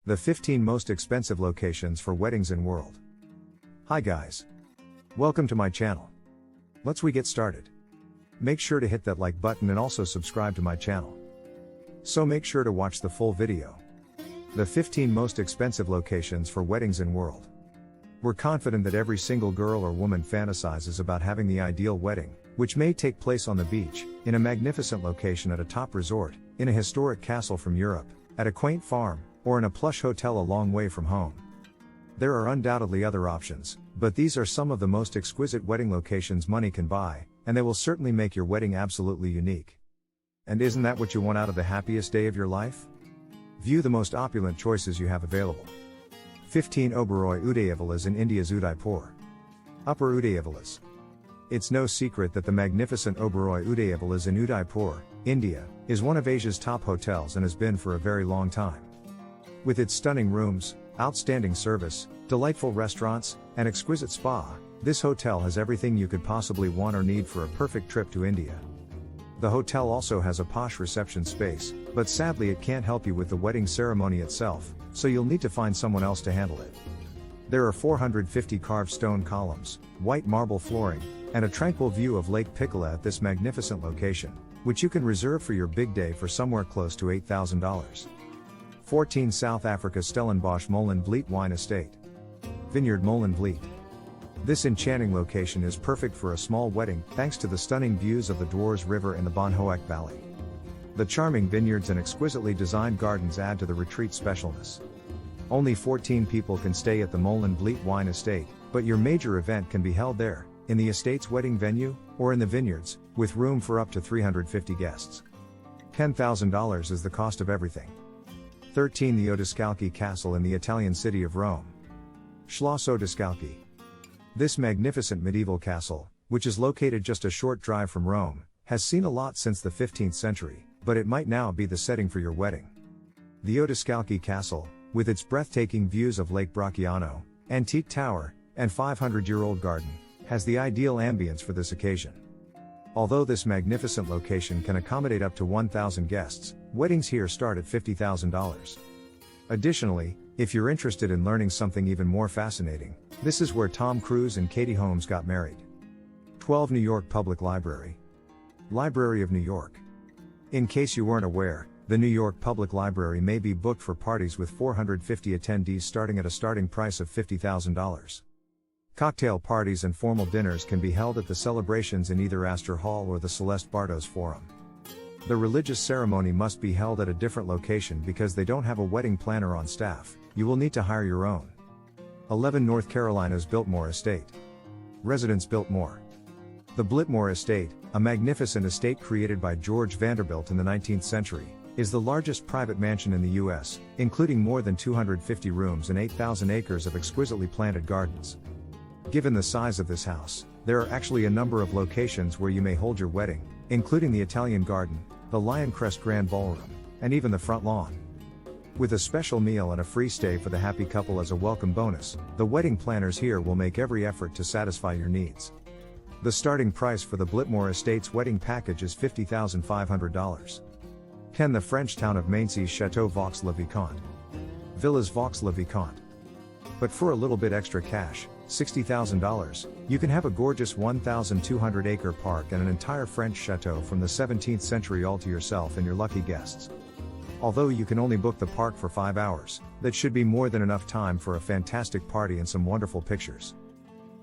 The 15 most expensive locations for weddings in world. Hi guys. Welcome to my channel. Let's get started. Make sure to hit that like button and also subscribe to my channel. So make sure to watch the full video. The 15 most expensive locations for weddings in world. We're confident that every single girl or woman fantasizes about having the ideal wedding, which may take place on the beach, in a magnificent location at a top resort, in a historic castle from Europe, at a quaint farm, or in a plush hotel a long way from home. There are undoubtedly other options, but these are some of the most exquisite wedding locations money can buy, and they will certainly make your wedding absolutely unique. And isn't that what you want out of the happiest day of your life? View the most opulent choices you have available. 15 Oberoi Udayavilas in India's Udaipur. Upper Udayavilas. It's no secret that the magnificent Oberoi Udayavilas in Udaipur, India, is one of Asia's top hotels and has been for a very long time. With its stunning rooms, outstanding service, delightful restaurants, and exquisite spa, this hotel has everything you could possibly want or need for a perfect trip to India. The hotel also has a posh reception space, but sadly it can't help you with the wedding ceremony itself, so you'll need to find someone else to handle it. There are 450 carved stone columns, white marble flooring, and a tranquil view of Lake Piccola at this magnificent location, which you can reserve for your big day for somewhere close to $8,000. 14 South Africa Stellenbosch MolenVliet Wine Estate. Vineyard MolenVliet. This enchanting location is perfect for a small wedding thanks to the stunning views of the Dwars River and the Bonhoek Valley. The charming vineyards and exquisitely designed gardens add to the retreat specialness. Only 14 people can stay at the MolenVliet Wine Estate, but your major event can be held there, in the estate's wedding venue, or in the vineyards, with room for up to 350 guests. $10,000 is the cost of everything. 13 The Odescalchi Castle in the Italian city of Rome. Schloss Odescalchi. This magnificent medieval castle, which is located just a short drive from Rome, has seen a lot since the 15th century, but it might now be the setting for your wedding. The Odescalchi Castle, with its breathtaking views of Lake Bracciano, antique tower, and 500-year-old garden, has the ideal ambience for this occasion. Although this magnificent location can accommodate up to 1,000 guests, weddings here start at $50,000. Additionally, if you're interested in learning something even more fascinating, this is where Tom Cruise and Katie Holmes got married. 12 New York Public Library. Library of New York. In case you weren't aware, the New York Public Library may be booked for parties with 450 attendees starting at a starting price of $50,000. Cocktail parties and formal dinners can be held at the celebrations in either Astor Hall or the Celeste Bartos Forum. The religious ceremony must be held at a different location because they don't have a wedding planner on staff. You will need to hire your own. 11 North Carolina's Biltmore Estate. Residence Biltmore. The Biltmore Estate, a magnificent estate created by George Vanderbilt in the 19th century, is the largest private mansion in the U.S., including more than 250 rooms and 8,000 acres of exquisitely planted gardens. Given the size of this house, there are actually a number of locations where you may hold your wedding, including the Italian Garden, the Lioncrest Grand Ballroom, and even the front lawn. With a special meal and a free stay for the happy couple as a welcome bonus, the wedding planners here will make every effort to satisfy your needs. The starting price for the Biltmore Estate's wedding package is $50,500. 10 The French town of Maincy's Chateaux Vaux-le-Vicomte. Villas Vaux-le-Vicomte. But for a little bit extra cash, $60,000, you can have a gorgeous 1,200-acre park and an entire French chateau from the 17th century all to yourself and your lucky guests. Although you can only book the park for 5 hours, that should be more than enough time for a fantastic party and some wonderful pictures.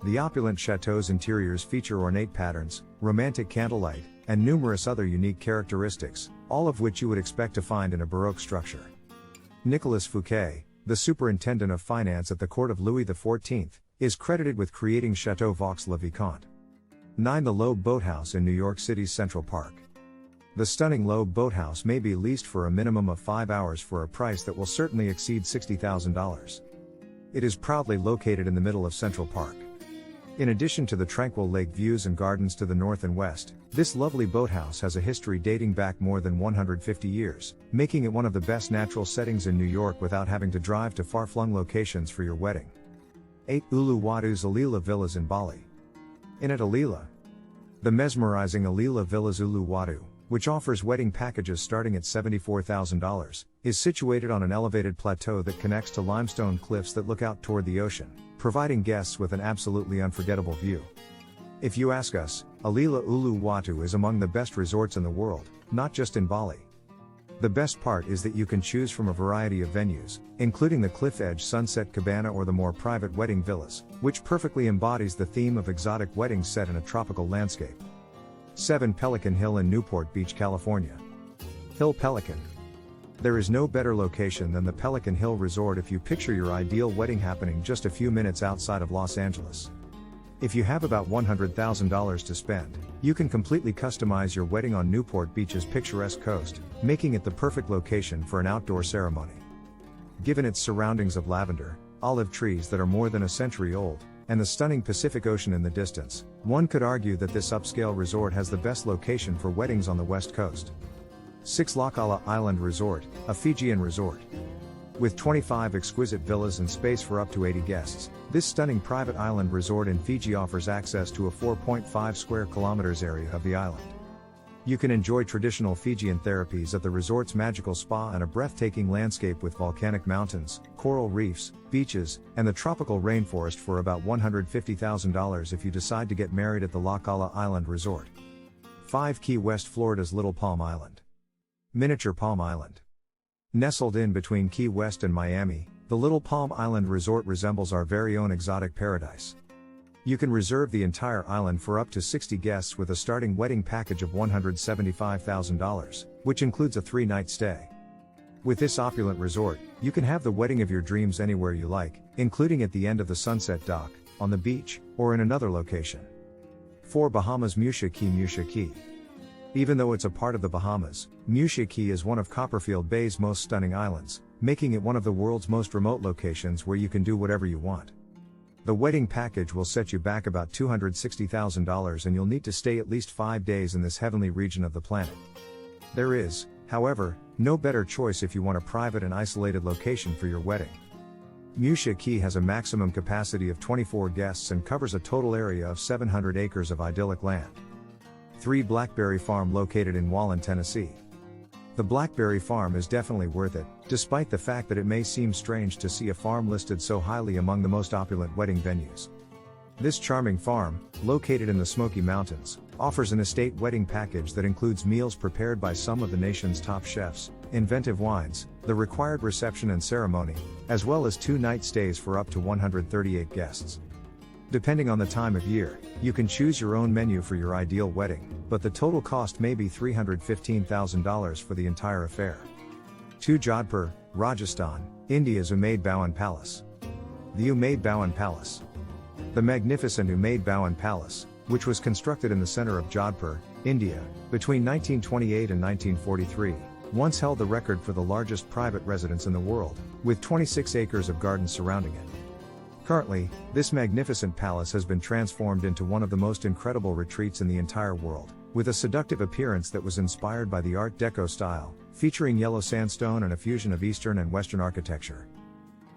The opulent chateau's interiors feature ornate patterns, romantic candlelight, and numerous other unique characteristics, all of which you would expect to find in a Baroque structure. Nicolas Fouquet, the superintendent of finance at the court of Louis XIV, is credited with creating Chateau Vaux-le-Vicomte. 9 The Loeb Boathouse in New York City's Central Park. The stunning Loeb Boathouse may be leased for a minimum of 5 hours for a price that will certainly exceed $60,000. It is proudly located in the middle of Central Park. In addition to the tranquil lake views and gardens to the north and west, this lovely boathouse has a history dating back more than 150 years, making it one of the best natural settings in New York without having to drive to far-flung locations for your wedding. 8 Uluwatu's Alila Villas in Bali. In at Alila. The mesmerizing Alila Villas Uluwatu, which offers wedding packages starting at $74,000, is situated on an elevated plateau that connects to limestone cliffs that look out toward the ocean, providing guests with an absolutely unforgettable view. If you ask us, Alila Uluwatu is among the best resorts in the world, not just in Bali. The best part is that you can choose from a variety of venues, including the cliff edge sunset cabana or the more private wedding villas, which perfectly embodies the theme of exotic weddings set in a tropical landscape. 7 Pelican Hill in Newport Beach, California. Hill Pelican. There is no better location than the Pelican Hill Resort if you picture your ideal wedding happening just a few minutes outside of Los Angeles. If you have about $100,000 to spend, you can completely customize your wedding on Newport Beach's picturesque coast, making it the perfect location for an outdoor ceremony. Given its surroundings of lavender, olive trees that are more than a century old, and the stunning Pacific Ocean in the distance, one could argue that this upscale resort has the best location for weddings on the west coast. 6 Laucala Island Resort, a Fijian resort. With 25 exquisite villas and space for up to 80 guests, this stunning private island resort in Fiji offers access to a 4.5 square kilometers area of the island. You can enjoy traditional Fijian therapies at the resort's magical spa and a breathtaking landscape with volcanic mountains, coral reefs, beaches, and the tropical rainforest for about $150,000 if you decide to get married at the Laucala Island Resort. 5 Key West, Florida's Little Palm Island. Miniature Palm Island. Nestled in between Key West and Miami, the Little Palm Island Resort resembles our very own exotic paradise. You can reserve the entire island for up to 60 guests with a starting wedding package of $175,000, which includes a 3-night stay. With this opulent resort, you can have the wedding of your dreams anywhere you like, including at the end of the Sunset Dock, on the beach, or in another location. 4 Bahamas Musha Cay. Musha Cay. Even though it's a part of the Bahamas, Musha Cay is one of Copperfield Bay's most stunning islands, making it one of the world's most remote locations where you can do whatever you want. The wedding package will set you back about $260,000 and you'll need to stay at least 5 days in this heavenly region of the planet. There is, however, no better choice if you want a private and isolated location for your wedding. Musha Cay has a maximum capacity of 24 guests and covers a total area of 700 acres of idyllic land. 3 Blackberry Farm located in Walland, Tennessee. The Blackberry Farm is definitely worth it, despite the fact that it may seem strange to see a farm listed so highly among the most opulent wedding venues. This charming farm, located in the Smoky Mountains, offers an estate wedding package that includes meals prepared by some of the nation's top chefs, inventive wines, the required reception and ceremony, as well as 2-night stays for up to 138 guests. Depending on the time of year, you can choose your own menu for your ideal wedding, but the total cost may be $315,000 for the entire affair. 2 Jodhpur, Rajasthan, India's Umaid Bhawan Palace. The Umaid Bhawan Palace. The magnificent Umaid Bhawan Palace, which was constructed in the center of Jodhpur, India, between 1928 and 1943, once held the record for the largest private residence in the world, with 26 acres of gardens surrounding it. Currently, this magnificent palace has been transformed into one of the most incredible retreats in the entire world, with a seductive appearance that was inspired by the Art Deco style, featuring yellow sandstone and a fusion of Eastern and Western architecture.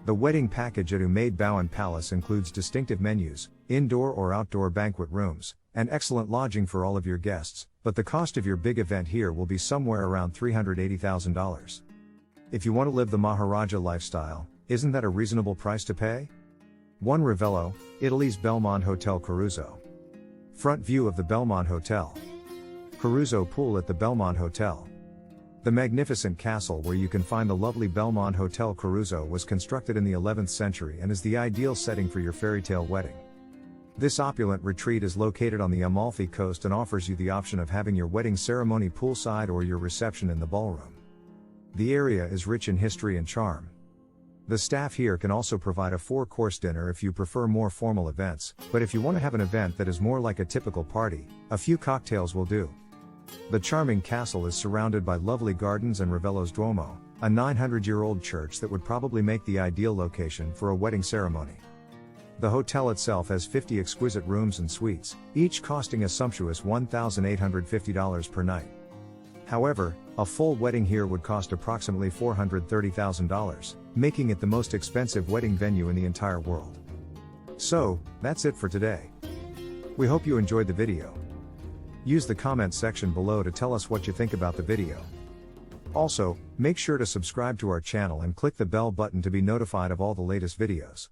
The wedding package at Umaid Bhawan Palace includes distinctive menus, indoor or outdoor banquet rooms, and excellent lodging for all of your guests, but the cost of your big event here will be somewhere around $380,000. If you want to live the Maharaja lifestyle, isn't that a reasonable price to pay? 1 Ravello, Italy's Belmond Hotel Caruso. Front view of the Belmond Hotel. Caruso Pool at the Belmond Hotel. The magnificent castle where you can find the lovely Belmond Hotel Caruso was constructed in the 11th century and is the ideal setting for your fairy tale wedding. This opulent retreat is located on the Amalfi Coast and offers you the option of having your wedding ceremony poolside or your reception in the ballroom. The area is rich in history and charm. The staff here can also provide a 4-course dinner if you prefer more formal events, but if you want to have an event that is more like a typical party, a few cocktails will do. The charming castle is surrounded by lovely gardens and Ravello's Duomo, a 900-year-old church that would probably make the ideal location for a wedding ceremony. The hotel itself has 50 exquisite rooms and suites, each costing a sumptuous $1,850 per night. However, a full wedding here would cost approximately $430,000, making it the most expensive wedding venue in the entire world. So, that's it for today. We hope you enjoyed the video. Use the comment section below to tell us what you think about the video. Also, make sure to subscribe to our channel and click the bell button to be notified of all the latest videos.